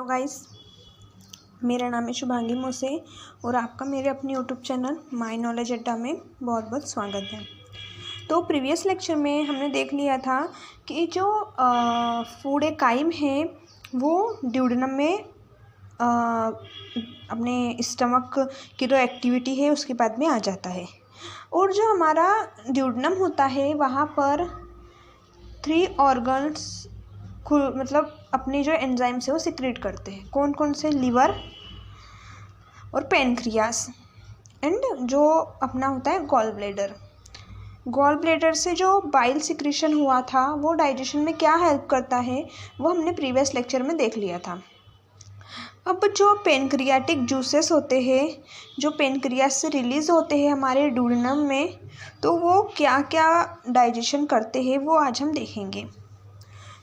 Guys, मेरा नाम है शुभांगी मोसे और आपका मेरे अपने यूट्यूब चैनल माय नॉलेज अड्डा में बहुत बहुत स्वागत है। तो प्रीवियस लेक्चर में हमने देख लिया था कि जो फूड ए काइम है वो ड्यूडेनम में अपने स्टमक की जो एक्टिविटी है उसके बाद में आ जाता है। और जो हमारा ड्यूडेनम होता है वहाँ पर 3 ऑर्गन्स मतलब अपने जो एंजाइम्स है वो सिक्रेट करते हैं। कौन कौन से? लिवर और पेनक्रियास एंड जो अपना होता है गॉल ब्लैडर। गॉल ब्लैडर से जो बाइल सिक्रेशन हुआ था वो डाइजेशन में क्या हेल्प करता है वो हमने प्रीवियस लेक्चर में देख लिया था। अब जो पेनक्रियाटिक जूसेस होते हैं जो पेनक्रियास से रिलीज़ होते हैं हमारे ड्यूडेनम में, तो वो क्या क्या डाइजेशन करते हैं वो आज हम देखेंगे।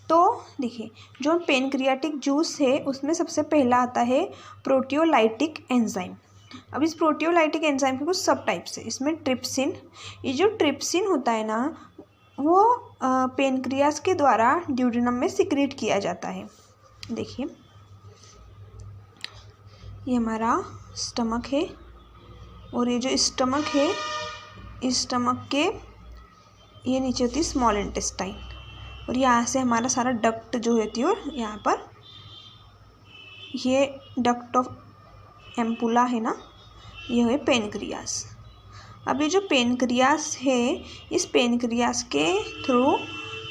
तो देखिए, जो पेनक्रियाटिक जूस है उसमें सबसे पहला आता है प्रोटियोलाइटिक एंजाइम। अब इस प्रोटियोलाइटिक एंजाइम के कुछ सब टाइप्स है। इसमें ट्रिप्सिन, ये जो ट्रिप्सिन होता है ना वो पेनक्रियास के द्वारा ड्यूडेनम में सिक्रेट किया जाता है। देखिए, ये हमारा स्टमक है और ये जो स्टमक है इस स्टमक के ये नीचे होती है स्मॉल इंटेस्टाइन और यहाँ से हमारा सारा डक्ट जो होती है और यहाँ पर ये डक्ट ऑफ एम्पुला है ना, ये है पेनक्रियास। अब ये जो पेनक्रियास है इस पेनक्रियास के थ्रू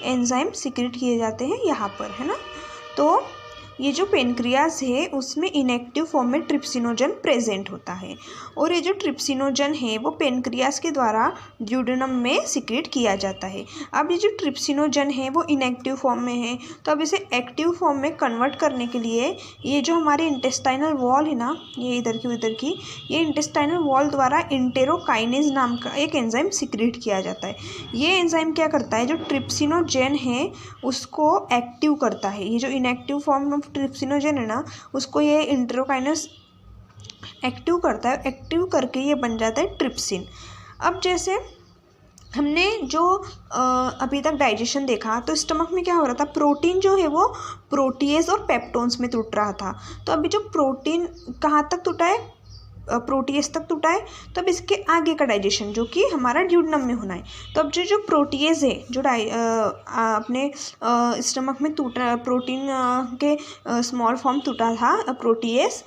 एंजाइम सिक्रेट किए जाते हैं यहाँ पर, है ना। तो ये जो पेनक्रियास है उसमें इनएक्टिव फॉर्म में ट्रिप्सिनोजन प्रेजेंट होता है और ये जो ट्रिप्सिनोजन है वो पेनक्रियास के द्वारा ड्यूडेनम में सिक्रेट किया जाता है। अब ये जो ट्रिप्सिनोजन है वो इनएक्टिव फॉर्म में है, तो अब इसे एक्टिव फॉर्म में कन्वर्ट करने के लिए ये जो हमारी इंटेस्टाइनल वॉल है ना, ये इधर की उधर की, ये इंटेस्टाइनल वॉल द्वारा इंटेरोकाइनेज नाम का एक एंजाइम सिक्रेट किया जाता है। ये एंजाइम क्या करता है, जो ट्रिप्सिनोजन है उसको एक्टिव करता है। ये जो इनएक्टिव फॉर्म ट्रिप्सिनोजन है ना उसको ये इंटेरोकाइनेज एक्टिव करता है, एक्टिव करके ये बन जाता है ट्रिप्सिन। अब जैसे हमने जो अभी तक डाइजेशन देखा तो स्टमक में क्या हो रहा था, प्रोटीन जो है वो प्रोटीएज और पेप्टोन्स में टूट रहा था। तो अभी जो प्रोटीन कहाँ तक टूटा है, प्रोटीएज तक टूटा है, तो अब इसके आगे का डाइजेशन जो कि हमारा ड्यूडेनम में होना है। तो अब जो प्रोटीएज है जो अपने स्टमक में टूटा प्रोटीन के स्मॉल फॉर्म टूटा था प्रोटीएज,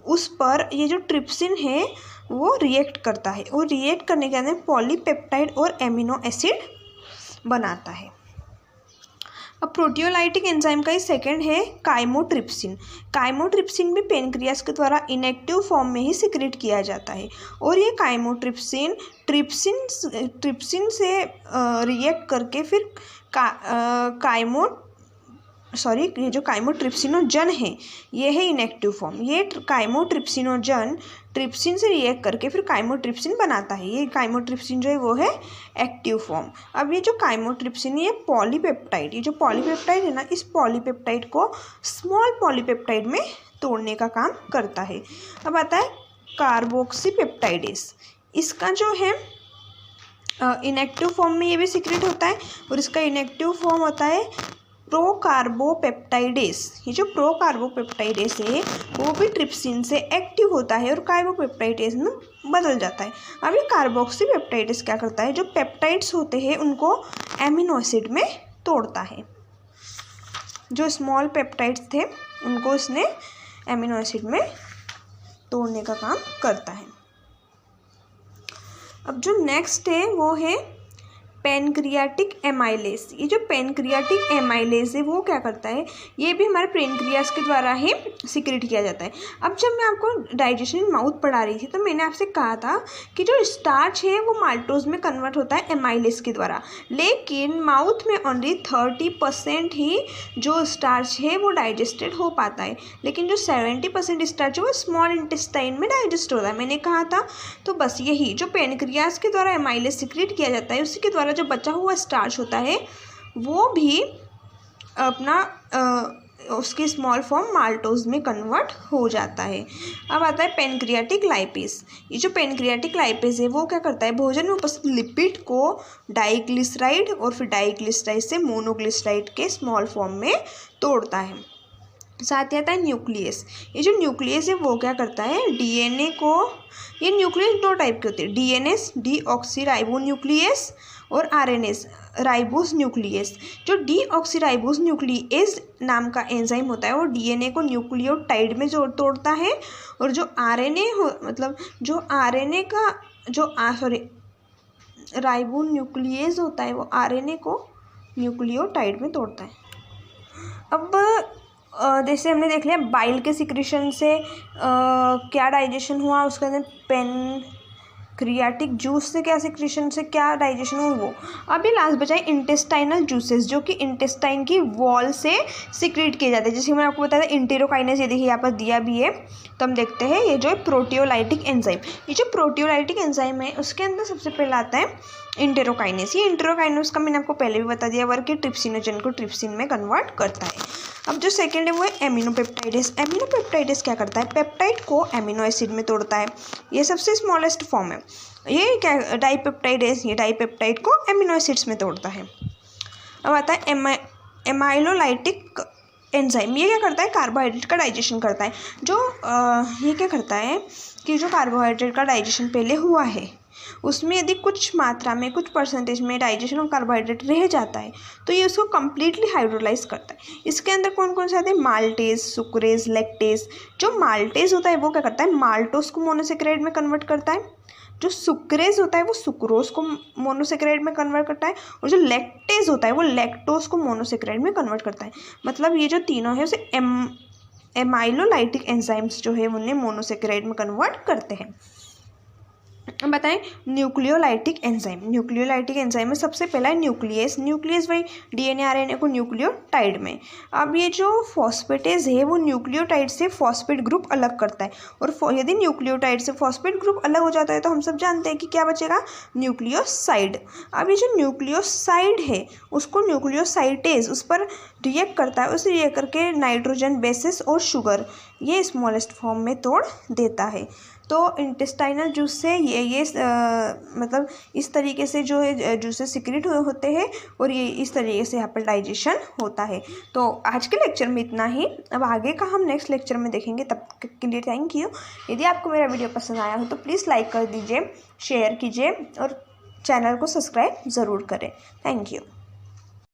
उस पर ये जो ट्रिप्सिन है वो रिएक्ट करता है और रिएक्ट करने के अंदर पॉलीपेप्टाइड और एमिनो एसिड बनाता है। अब प्रोटियोलाइटिक एंजाइम का ही सेकंड है काइमोट्रिप्सिन। काइमोट्रिप्सिन भी पेनक्रियास के द्वारा इनएक्टिव फॉर्म में ही सिक्रेट किया जाता है और ये काइमोट्रिप्सिन ट्रिप्सिन से रिएक्ट करके फिर ये जो काइमोट्रिप्सिनोजन है ये है इनएक्टिव फॉर्म। ये काइमोट्रिप्सिनोजन ट्रिप्सिन से रिएक्ट करके फिर काइमोट्रिप्सिन बनाता है। ये काइमोट्रिप्सिन जो है वो है एक्टिव फॉर्म। अब ये जो काइमोट्रिप्सिन ये पॉलीपेप्टाइड, ये जो पॉलीपेप्टाइड है ना इस पॉलीपेप्टाइड को स्मॉल पॉलीपेप्टाइड में तोड़ने का काम करता है। अब आता है कार्बोक्सीपेप्टाइडेस। इसका जो है इनएक्टिव फॉर्म में ये भी सिक्रेट होता है और इसका इनएक्टिव फॉर्म होता है प्रोकार्बोपेप्टाइडेस। ये जो प्रोकार्बोपेप्टाइडेस है वो भी ट्रिप्सिन से एक्टिव होता है और कार्बोपेप्टाइडेस में बदल जाता है। अब ये कार्बोक्सीपेप्टाइडेस क्या करता है, जो पेप्टाइड्स होते हैं उनको एमिनो एसिड में तोड़ता है। जो स्मॉल पेप्टाइड्स थे उनको इसने एमिनो एसिड में तोड़ने का काम करता है। अब जो नेक्स्ट है वो है पेनक्रियाटिक एमाइलेज। ये जो पेनक्रियाटिक एमाइलेज है वो क्या करता है, ये भी हमारे पेनक्रियास के द्वारा ही सिक्रेट किया जाता है। अब जब मैं आपको डाइजेशन इन माउथ पढ़ा रही थी तो मैंने आपसे कहा था कि जो स्टार्च है वो माल्टोज में कन्वर्ट होता है एमाइलेज के द्वारा, लेकिन माउथ में ओनली 30% ही जो स्टार्च है वो डाइजेस्टेड हो पाता है, लेकिन जो 70% स्टार्च है वो स्मॉल इंटेस्टाइन में डाइजेस्ट होता है, मैंने कहा था। तो बस यही जो पेनक्रियास के द्वारा एमाइलेज सिक्रेट किया जाता है उसी के द्वारा जो बचा हुआ स्टार्च होता है वो भी अपना उसकी स्मॉल फॉर्म माल्टोज में कन्वर्ट हो जाता है। अब आता है पेनक्रियाटिक लाइपेज। ये जो पेनक्रियाटिक लाइपेज है वो क्या करता है, भोजन में उपस्थित लिपिड को डाइग्लिसराइड और फिर डाइग्लिसराइड से मोनोग्लिसराइड के स्मॉल फॉर्म में तोड़ता है। साथ ही आता है न्यूक्लियस। ये जो न्यूक्लियस है वो क्या करता है, डीएनए को, ये न्यूक्लियस दो टाइप के होते हैं, डीएनएस डीऑक्सीराइबो न्यूक्लियस और आरएनएस राइबोस न्यूक्लियस। जो डीऑक्सीराइबोस न्यूक्लियस नाम का एंजाइम होता है वो डीएनए को न्यूक्लियोटाइड में जो तोड़ता है, और जो आरएनए मतलब जो आरएनए का जो राइबो न्यूक्लियस होता है वो आरएनए को न्यूक्लियोटाइड में तोड़ता है। अब जैसे हमने देख लिया बाइल के सिक्रीशन से क्या डाइजेशन हुआ, उसके अंदर पेनक्रियाटिक जूस से क्या सिक्रीशन से क्या डाइजेशन हुआ वो। अभी लास्ट बचा है इंटेस्टाइनल जूसेस, जो कि इंटेस्टाइन की वॉल से सिक्रीट किए जाते हैं। जैसे मैंने आपको बताया था इंटेरोकाइनेस, ये देखिए यहाँ पर दिया भी है, तो हम देखते हैं ये जो है प्रोटियोलाइटिक एंजाइम। ये जो प्रोटियोलाइटिक एंजाइम है उसके अंदर सबसे पहला आता है इंटेरोकाइनेस। ये इंटेरोकाइनेस का मैंने आपको पहले भी बता दिया वर्क कि ट्रिप्सिनोजन को ट्रिप्सिन में कन्वर्ट करता है। अब जो सेकंड है वो है एमिनोपेप्टाइडेस। एमिनोपेप्टाइडेस क्या करता है, पेप्टाइड को एमिनो एसिड में तोड़ता है। ये सबसे स्मॉलेस्ट फॉर्म है। ये क्या डाइपेप्टाइडेस, ये डाइपेप्टाइड को एमिनो एसिड्स में तोड़ता है। अब आता है एमाइलोलाइटिक एंजाइम। ये क्या करता है, कार्बोहाइड्रेट का डाइजेशन करता है। जो ये क्या करता है कि जो कार्बोहाइड्रेट का डाइजेशन पहले हुआ है उसमें यदि कुछ मात्रा में, कुछ परसेंटेज में डाइजेशन ऑफ कार्बोहाइड्रेट रह जाता है तो ये उसको कम्प्लीटली हाइड्रोलाइज करता है। इसके अंदर कौन कौन से आते हैं, माल्टेज, सुक्रेज, लैक्टेज। जो माल्टेज होता है वो क्या करता है, माल्टोस को मोनोसेक्राइड में कन्वर्ट करता है। जो सुक्रेज होता है वो सुक्रोज को मोनोसेक्राइड में कन्वर्ट करता है, और जो लैक्टेज होता है वो लैक्टोज को मोनोसेक्राइड में कन्वर्ट करता है। मतलब ये जो तीनों है उसे एमाइलोलाइटिक एंजाइम्स जो है उन्हें मोनोसेक्राइड में कन्वर्ट करते हैं। बताएं न्यूक्लियोलाइटिक एंजाइम। न्यूक्लियोलाइटिक एंजाइम में सबसे पहला है न्यूक्लियस। न्यूक्लियस वही डीएनए आरएनए को न्यूक्लियोटाइड में। अब ये जो फॉस्फेटेज है वो न्यूक्लियोटाइड से फॉस्फेट ग्रुप अलग करता है, और यदि न्यूक्लियोटाइड से फॉस्फेट ग्रुप अलग हो जाता है तो हम सब जानते हैं कि क्या बचेगा, न्यूक्लियोसाइड। अब ये जो न्यूक्लियोसाइड है उसको न्यूक्लियोसाइटेज उस पर रिएक्ट करता है, उसे रिएक्ट करके नाइट्रोजन बेसिस और शुगर ये स्मॉलेस्ट फॉर्म में तोड़ देता है। तो इंटेस्टाइनल जूस से ये मतलब इस तरीके से जो है जूसेस सिक्रेट होते हैं, और ये इस तरीके से यहाँ पर डाइजेशन होता है। तो आज के लेक्चर में इतना ही। अब आगे का हम नेक्स्ट लेक्चर में देखेंगे, तब तक के लिए थैंक यू। यदि आपको मेरा वीडियो पसंद आया हो तो प्लीज़ लाइक कर दीजिए, शेयर कीजिए और चैनल को सब्सक्राइब ज़रूर करें। Thank you.